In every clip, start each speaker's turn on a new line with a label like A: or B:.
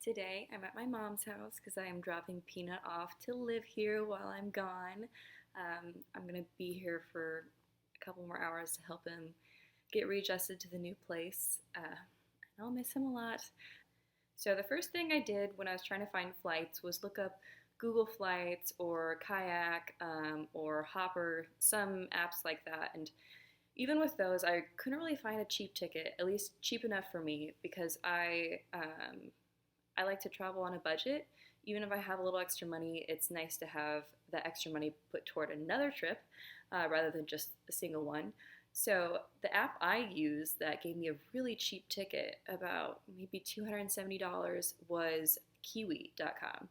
A: Today I'm at my mom's house because I am dropping Peanut off to live here while I'm gone. I'm going to be here for a couple more hours to help him get readjusted to the new place. And I'll miss him a lot. So the first thing I did when I was trying to find flights was look up Google Flights or Kayak or Hopper, some apps like that. And even with those, I couldn't really find a cheap ticket, at least cheap enough for me, because I like to travel on a budget. Even if I have a little extra money, it's nice to have that extra money put toward another trip rather than just a single one. So the app I used that gave me a really cheap ticket, about maybe $270, was Kiwi.com.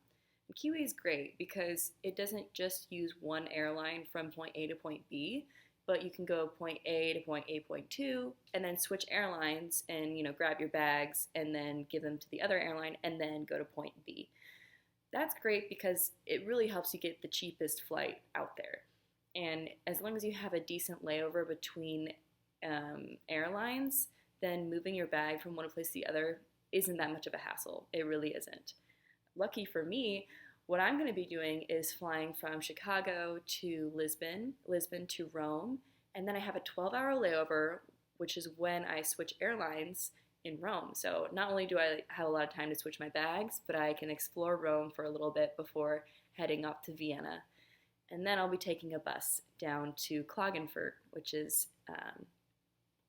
A: And Kiwi is great because it doesn't just use one airline from point A to point B, but you can go point A to point A point 2 and then switch airlines and grab your bags and then give them to the other airline and then go to point B. That's great because it really helps you get the cheapest flight out there. And as long as you have a decent layover between airlines, then moving your bag from one place to the other isn't that much of a hassle. It really isn't. Lucky for me, what I'm going to be doing is flying from Chicago to Lisbon, Lisbon to Rome, and then I have a 12-hour layover, which is when I switch airlines in Rome. So not only do I have a lot of time to switch my bags, but I can explore Rome for a little bit before heading off to Vienna. And then I'll be taking a bus down to Klagenfurt, which is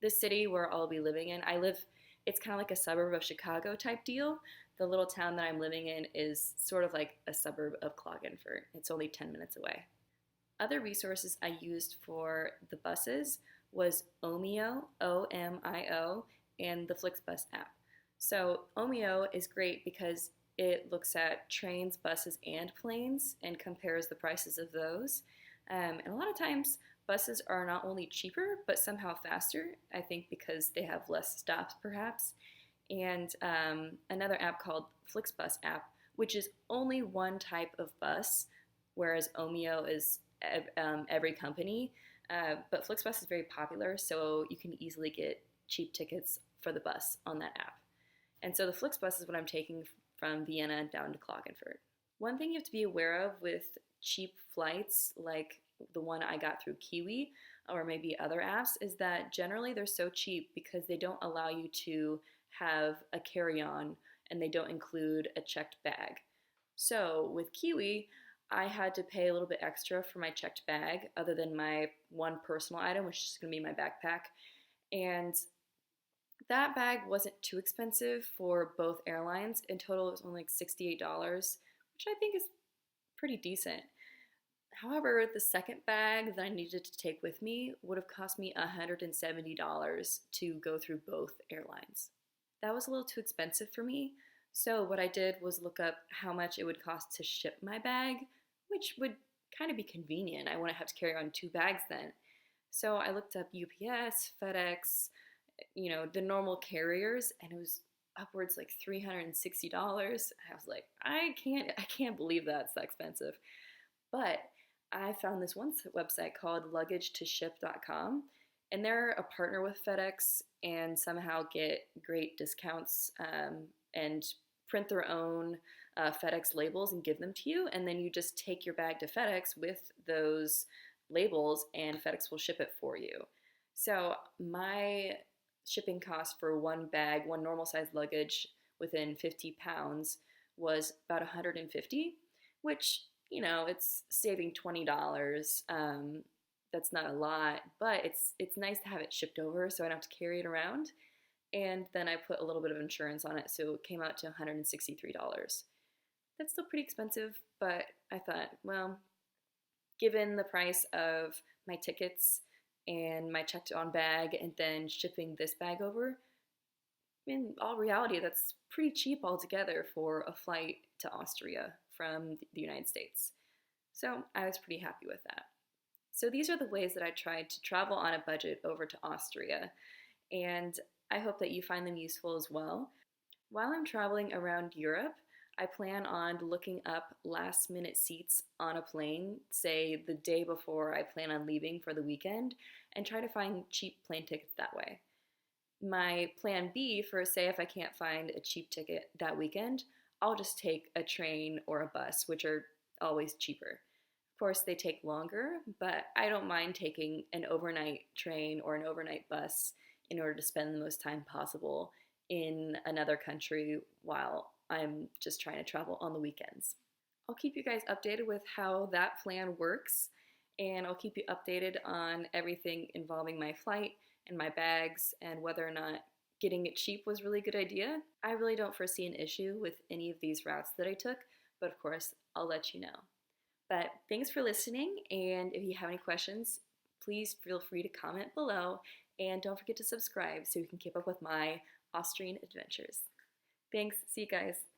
A: the city where I'll be living in. It's kind of like a suburb of Chicago type deal. The little town that I'm living in is sort of like a suburb of Klagenfurt. It's only 10 minutes away. Other resources I used for the buses was Omio, O-M-I-O, and the FlixBus app. So Omio is great because it looks at trains, buses, and planes and compares the prices of those. And a lot of times, buses are not only cheaper, but somehow faster, I think because they have less stops perhaps. And another app called FlixBus app, which is only one type of bus, whereas Omio is every company. But FlixBus is very popular, so you can easily get cheap tickets for the bus on that app. And so the FlixBus is what I'm taking from Vienna down to Klagenfurt. One thing you have to be aware of with cheap flights, like the one I got through Kiwi or maybe other apps, is that generally they're so cheap because they don't allow you to have a carry-on and they don't include a checked bag. So with Kiwi, I had to pay a little bit extra for my checked bag other than my one personal item, which is going to be my backpack. And that bag wasn't too expensive for both airlines. In total, it was only like $68, which I think is pretty decent. However, the second bag that I needed to take with me would have cost me $170 to go through both airlines. That was a little too expensive for me, so what I did was look up how much it would cost to ship my bag, which would kind of be convenient. I wouldn't have to carry on two bags then. So I looked up UPS, FedEx, the normal carriers, and it was upwards like $360. I was like, I can't believe that's that expensive. But I found this one website called luggagetoship.com, and they're a partner with FedEx and somehow get great discounts and print their own FedEx labels and give them to you, and then you just take your bag to FedEx with those labels and FedEx will ship it for you. So my shipping cost for one bag, one normal size luggage within 50 pounds was about $150, which, it's saving $20. That's not a lot, but it's nice to have it shipped over so I don't have to carry it around. And then I put a little bit of insurance on it, so it came out to $163. That's still pretty expensive, but I thought, well, given the price of my tickets and my checked on bag and then shipping this bag over, in all reality, that's pretty cheap altogether for a flight to Austria from the United States. So I was pretty happy with that. So these are the ways that I tried to travel on a budget over to Austria, and I hope that you find them useful as well. While I'm traveling around Europe, I plan on looking up last minute seats on a plane, say the day before I plan on leaving for the weekend, and try to find cheap plane tickets that way. My plan B for, say, if I can't find a cheap ticket that weekend, I'll just take a train or a bus, which are always cheaper. Of course, they take longer, but I don't mind taking an overnight train or an overnight bus in order to spend the most time possible in another country while I'm just trying to travel on the weekends. I'll keep you guys updated with how that plan works, and I'll keep you updated on everything involving my flight and my bags and whether or not getting it cheap was a really good idea. I really don't foresee an issue with any of these routes that I took, but of course, I'll let you know. But thanks for listening, and if you have any questions, please feel free to comment below, and don't forget to subscribe so you can keep up with my Austrian adventures. Thanks, see you guys.